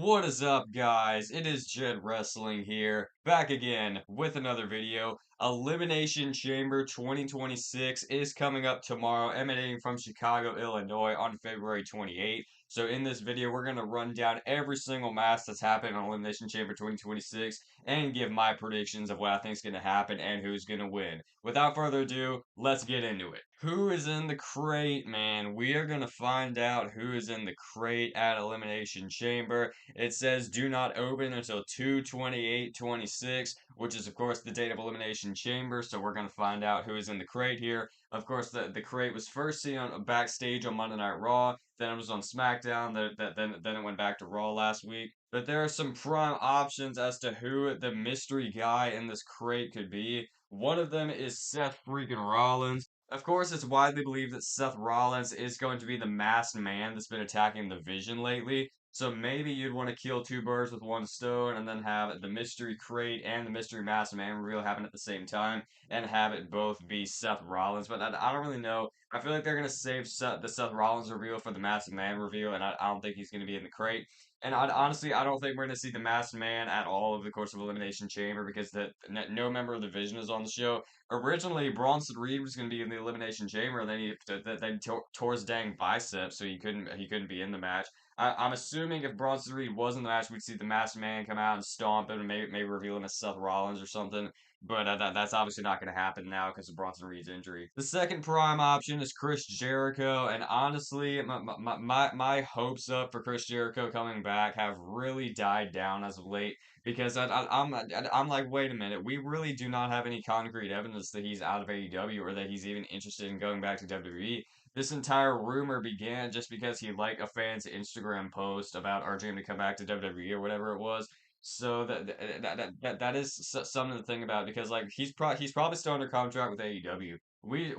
What is up, guys? It is Jed Wrestling here, back again with another video. Elimination Chamber 2026 is coming up tomorrow, emanating from Chicago, Illinois on February 28th. So in this video, we're going to run down every single match that's happened on Elimination Chamber 2026 and give my predictions of what I think is going to happen and who's going to win. Without further ado, let's get into it. Who is in the crate, man? We are going to find out who is in the crate at Elimination Chamber. It says do not open until 2/28/26, which is of course the date of Elimination Chamber. So we're gonna find out who is in the crate here. Of course, the crate was first seen on backstage on Monday Night Raw. Then it was on SmackDown. Then it went back to Raw last week. But there are some prime options as to who the mystery guy in this crate could be. One of them is Seth freaking Rollins. Of course, it's widely believed that Seth Rollins is going to be the masked man that's been attacking the Vision lately. So maybe you'd want to kill two birds with one stone and then have the mystery crate and the mystery masked man reveal happen at the same time and have it both be Seth Rollins. But I don't really know. I feel like they're going to save the Seth Rollins reveal for the masked man reveal, and I don't think he's going to be in the crate. And honestly, I don't think we're going to see the masked man at all over the course of Elimination Chamber because no member of the Vision is on the show. Originally, Bronson Reed was going to be in the Elimination Chamber, and then tore his dang biceps, so he couldn't be in the match. I'm assuming if Bronson Reed was in the match, we'd see the Masked Man come out and stomp him and maybe reveal him as Seth Rollins or something. But that's obviously not going to happen now because of Bronson Reed's injury. The second prime option is Chris Jericho, and honestly, my hopes up for Chris Jericho coming back have really died down as of late because I'm like, wait a minute, we really do not have any concrete evidence that he's out of AEW or that he's even interested in going back to WWE. This entire rumor began just because he liked a fan's Instagram post about urging him to come back to WWE or whatever it was. So that is something to think about because like he's probably still under contract with AEW. We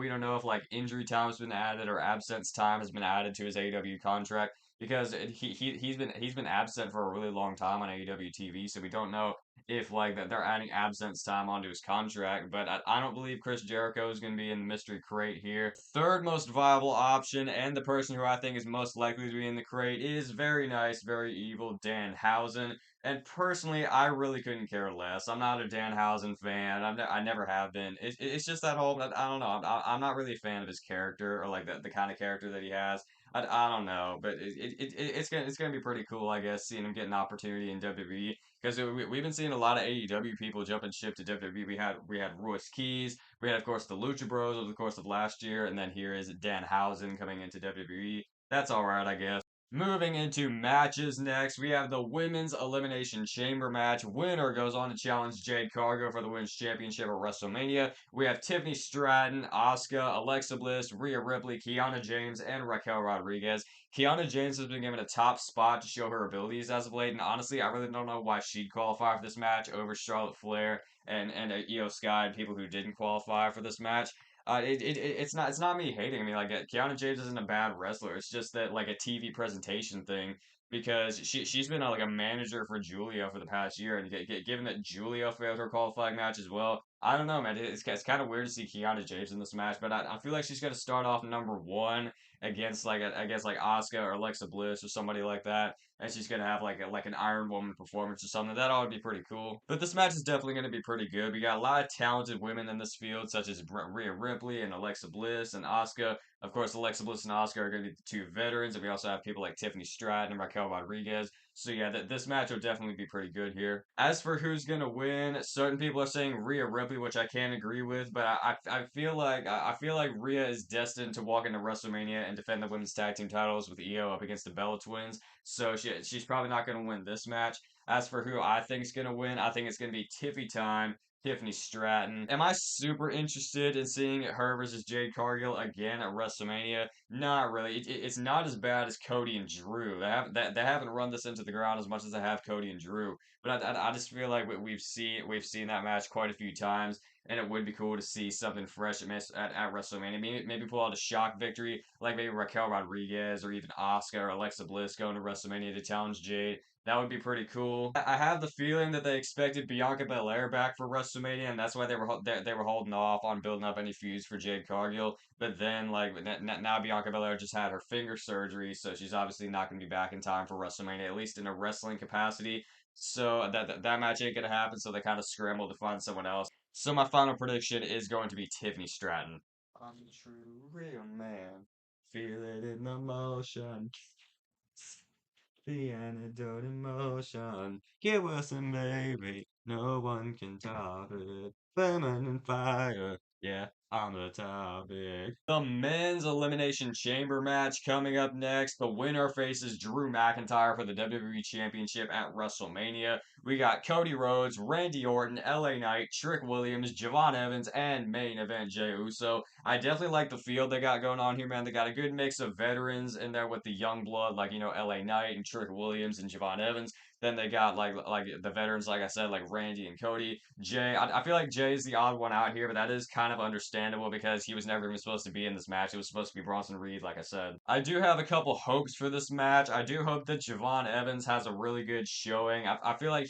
don't know if like injury time has been added or absence time has been added to his AEW contract because he's been absent for a really long time on AEW TV, so we don't know if like that they're adding absence time onto his contract, but I don't believe Chris Jericho is going to be in the mystery crate here. Third most viable option, and the person who I think is most likely to be in the crate, is very nice, very evil Danhausen. And personally, I really couldn't care less. I'm not a Danhausen fan. I never have been. It's just that whole, I don't know. I'm not really a fan of his character or like the kind of character that he has. I don't know, but it's gonna be pretty cool, I guess, seeing him get an opportunity in WWE because we've been seeing a lot of AEW people jumping ship to WWE. We had Royce Keys, we had of course the Lucha Bros over the course of last year, and then here is Danhausen coming into WWE. That's all right, I guess. Moving into matches next, we have the Women's Elimination Chamber match. Winner goes on to challenge Jade Cargill for the Women's Championship at WrestleMania. We have Tiffany Stratton, Asuka, Alexa Bliss, Rhea Ripley, Kiana James, and Raquel Rodriguez. Kiana James has been given a top spot to show her abilities as of late, and honestly, I really don't know why she'd qualify for this match over Charlotte Flair and Io Sky and people who didn't qualify for this match. It's not me hating. I mean, like Kiana James isn't a bad wrestler. It's just that like a TV presentation thing because she's been like a manager for Julia for the past year, and given that Julia failed her qualifying match as well, I don't know, man. It's kind of weird to see Kiana James in this match, but I feel like she's gonna start off number one against like I guess like Asuka or Alexa Bliss or somebody like that, and she's gonna have like an Iron Woman performance or something. That ought to be pretty cool. But this match is definitely gonna be pretty good. We got a lot of talented women in this field, such as Rhea Ripley and Alexa Bliss and Asuka. Of course, Alexa Bliss and Asuka are gonna be the two veterans, and we also have people like Tiffany Stratton and Raquel Rodriguez. So yeah, this match will definitely be pretty good here. As for who's gonna win, certain people are saying Rhea Ripley, which I can't agree with, but I feel like Rhea is destined to walk into WrestleMania and defend the women's tag team titles with Io up against the Bella Twins. So she's probably not gonna win this match. As for who I think is gonna win, I think it's gonna be Tiffy time. Tiffany Stratton. Am I super interested in seeing her versus Jade Cargill again at WrestleMania? Not really. It's not as bad as Cody and Drew. They haven't run this into the ground as much as they have Cody and Drew. But I just feel like we've seen that match quite a few times, and it would be cool to see something fresh at WrestleMania. Maybe pull out a shock victory, like maybe Raquel Rodriguez or even Asuka or Alexa Bliss going to WrestleMania to challenge Jade. That would be pretty cool. I have the feeling that they expected Bianca Belair back for WrestleMania, and that's why they were holding off on building up any feuds for Jade Cargill. But then, like now Bianca Belair just had her finger surgery, so she's obviously not going to be back in time for WrestleMania, at least in a wrestling capacity. So that match ain't gonna happen. So they kind of scrambled to find someone else. So my final prediction is going to be Tiffany Stratton. I'm a true real man. Feel it in the motion. The antidote emotion. Get Wilson, baby. No one can top it. Feminine fire. Yeah, I'm the topic. The men's elimination chamber match coming up next. The winner faces Drew McIntyre for the WWE Championship at WrestleMania. We got Cody Rhodes, Randy Orton, LA Knight, Trick Williams, Javon Evans, and main event Jey Uso. I definitely like the field they got going on here, man. They got a good mix of veterans in there with the young blood, like LA Knight and Trick Williams and Javon Evans. Then they got like the veterans, like I said, like Randy and Cody. Jay, I feel like Jay is the odd one out here, but that is kind of understandable because he was never even supposed to be in this match. It was supposed to be Bronson Reed, like I said. I do have a couple hopes for this match. I do hope that Javon Evans has a really good showing. I feel like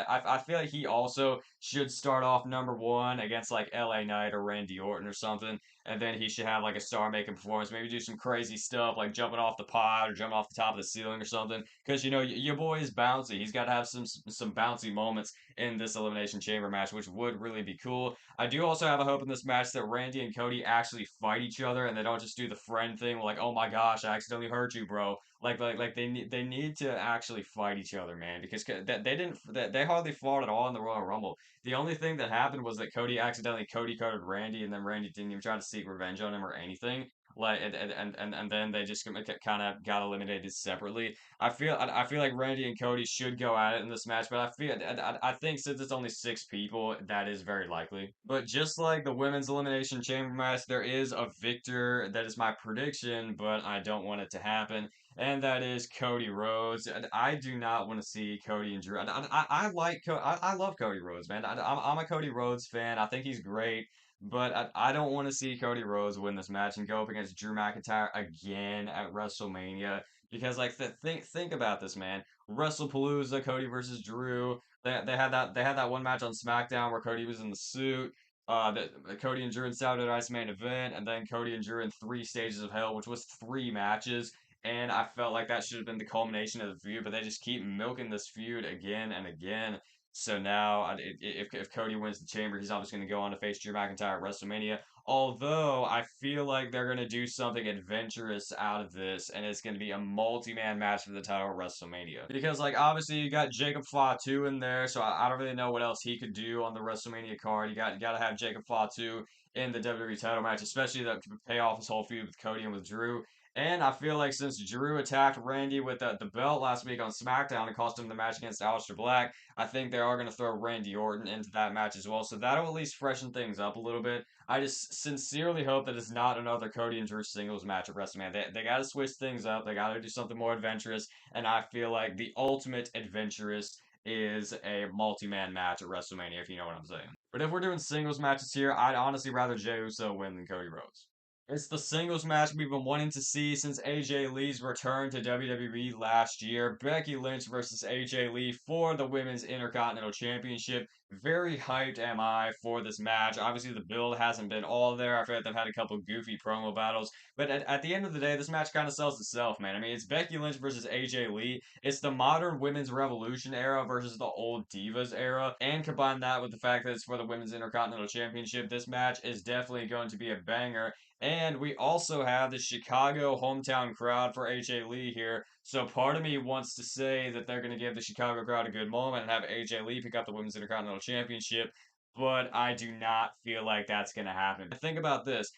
I feel like he also should start off number one against like LA Knight or Randy Orton or something, and then he should have like a star-making performance. Maybe do some crazy stuff like jumping off the pod or jumping off the top of the ceiling or something. Because your boy is bouncy. He's got to have some bouncy moments in this Elimination Chamber match, which would really be cool. I do also have a hope in this match that Randy and Cody actually fight each other and they don't just do the friend thing like, oh my gosh, I accidentally hurt you, bro. Like they need to actually fight each other, man, because they hardly fought at all in the Royal Rumble. The only thing that happened was that Cody accidentally Cody coded Randy, and then Randy didn't even try to seek revenge on him or anything. Like and then they just kind of got eliminated separately. I feel like Randy and Cody should go at it in this match, but I think since it's only 6 people, that is very likely. But just like the women's elimination chamber match, there is a victor that is my prediction, but I don't want it to happen, and that is Cody Rhodes. And I do not want to see Cody and Drew. I love Cody Rhodes, man. I'm a Cody Rhodes fan. I think he's great. But I don't want to see Cody Rhodes win this match and go up against Drew McIntyre again at WrestleMania. Because like think about this, man. WrestlePalooza, Cody versus Drew. They had that one match on SmackDown where Cody was in the suit. Cody and Drew in Saturday Night's main event, and then Cody and Drew in Three Stages of Hell, which was 3 matches. And I felt like that should have been the culmination of the feud, but they just keep milking this feud again and again. So now, if Cody wins the Chamber, he's obviously going to go on to face Drew McIntyre at WrestleMania. Although I feel like they're going to do something adventurous out of this, and it's going to be a multi-man match for the title at WrestleMania. Because, like, obviously you got Jacob Fatu in there, so I don't really know what else he could do on the WrestleMania card. You got to have Jacob Fatu in the WWE title match, especially that could pay off his whole feud with Cody and with Drew. And I feel like since Drew attacked Randy with the belt last week on SmackDown and cost him the match against Aleister Black, I think they are going to throw Randy Orton into that match as well. So that'll at least freshen things up a little bit. I just sincerely hope that it's not another Cody and Drew singles match at WrestleMania. They got to switch things up. They got to do something more adventurous. And I feel like the ultimate adventurous is a multi-man match at WrestleMania, if you know what I'm saying. But if we're doing singles matches here, I'd honestly rather Jey Uso win than Cody Rhodes. It's the singles match we've been wanting to see since AJ Lee's return to WWE last year. Becky Lynch versus AJ Lee for the Women's Intercontinental Championship. Very hyped am I for this match. Obviously, the build hasn't been all there. I feel like they've had a couple goofy promo battles. But at the end of the day, this match kind of sells itself, man. I mean, it's Becky Lynch versus AJ Lee. It's the modern Women's Revolution era versus the old Divas era. And combine that with the fact that it's for the Women's Intercontinental Championship, this match is definitely going to be a banger. And we also have the Chicago hometown crowd for AJ Lee here. So part of me wants to say that they're going to give the Chicago crowd a good moment and have AJ Lee pick up the Women's Intercontinental Championship. But I do not feel like that's going to happen. Think about this.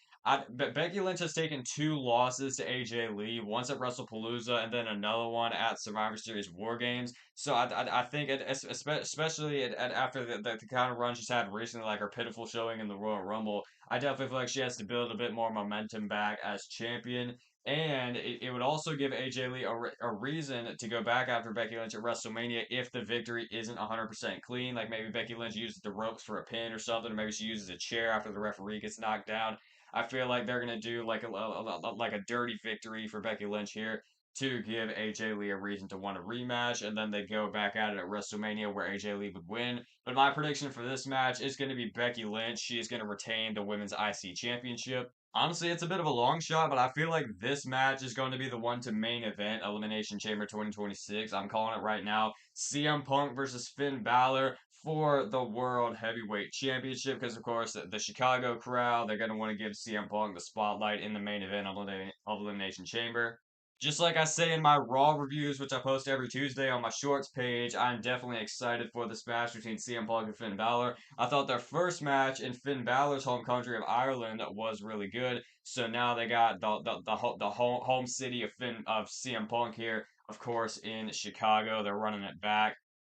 Becky Lynch has taken 2 losses to AJ Lee, once at WrestlePalooza and then another one at Survivor Series War Games. So I think, especially after the kind of run she's had recently, like her pitiful showing in the Royal Rumble, I definitely feel like she has to build a bit more momentum back as champion. And it would also give AJ Lee a reason to go back after Becky Lynch at WrestleMania if the victory isn't 100% clean. Like maybe Becky Lynch uses the ropes for a pin or something, or maybe she uses a chair after the referee gets knocked down. I feel like they're gonna do like a dirty victory for Becky Lynch here. to give AJ Lee a reason to want a rematch, and then they go back at it at WrestleMania where AJ Lee would win. But my prediction for this match is going to be Becky Lynch. She is going to retain the Women's IC Championship. Honestly, it's a bit of a long shot, but I feel like this match is going to be the one to main event Elimination Chamber 2026. I'm calling it right now. CM Punk versus Finn Balor for the World Heavyweight Championship because, of course, the Chicago crowd, they're going to want to give CM Punk the spotlight in the main event of Elimination Chamber. Just like I say in my Raw reviews, which I post every Tuesday on my Shorts page, I'm definitely excited for this match between CM Punk and Finn Balor. I thought their first match in Finn Balor's home country of Ireland was really good. So now they got the home city of CM Punk here, of course, in Chicago. They're running it back.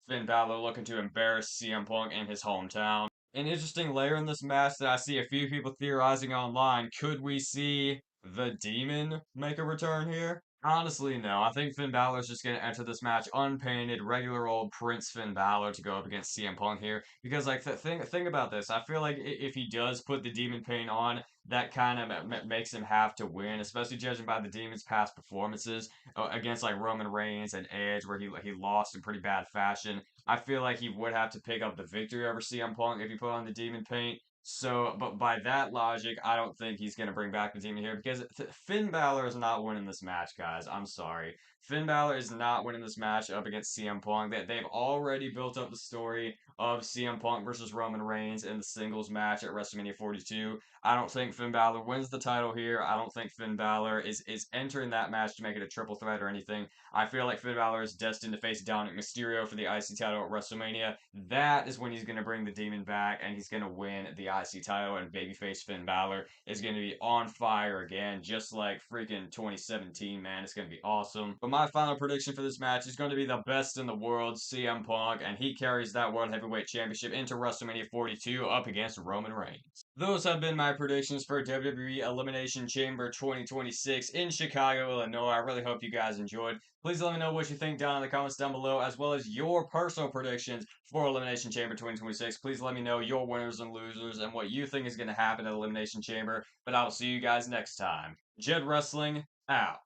Finn Balor looking to embarrass CM Punk in his hometown. An interesting layer in this match that I see a few people theorizing online. Could we see the Demon make a return here? Honestly, no. I think Finn Balor's just going to enter this match unpainted, regular old Prince Finn Balor to go up against CM Punk here. Because, like, think about this. I feel like if he does put the Demon paint on, that kind of makes him have to win, especially judging by the Demon's past performances against, like, Roman Reigns and Edge, where he lost in pretty bad fashion. I feel like he would have to pick up the victory over CM Punk if he put on the Demon paint. So, but by that logic, I don't think he's going to bring back the Demon here because Finn Balor is not winning this match, guys. I'm sorry. Finn Balor is not winning this match up against CM Punk. They've already built up the story of CM Punk versus Roman Reigns in the singles match at WrestleMania 42. I don't think Finn Balor wins the title here. I don't think Finn Balor is entering that match to make it a triple threat or anything. I feel like Finn Balor is destined to face Dominic Mysterio for the IC title at WrestleMania. That is when he's going to bring the Demon back and he's going to win the IC title. And babyface Finn Balor is going to be on fire again, just like freaking 2017, man. It's going to be awesome. But my final prediction for this match is going to be the best in the world, CM Punk, and he carries that World Heavyweight Championship into WrestleMania 42 up against Roman Reigns. Those have been my predictions for WWE Elimination Chamber 2026 in Chicago, Illinois. I really hope you guys enjoyed. Please let me know what you think down in the comments down below, as well as your personal predictions for Elimination Chamber 2026. Please let me know your winners and losers and what you think is going to happen at Elimination Chamber. But I will see you guys next time. Jed Wrestling, out.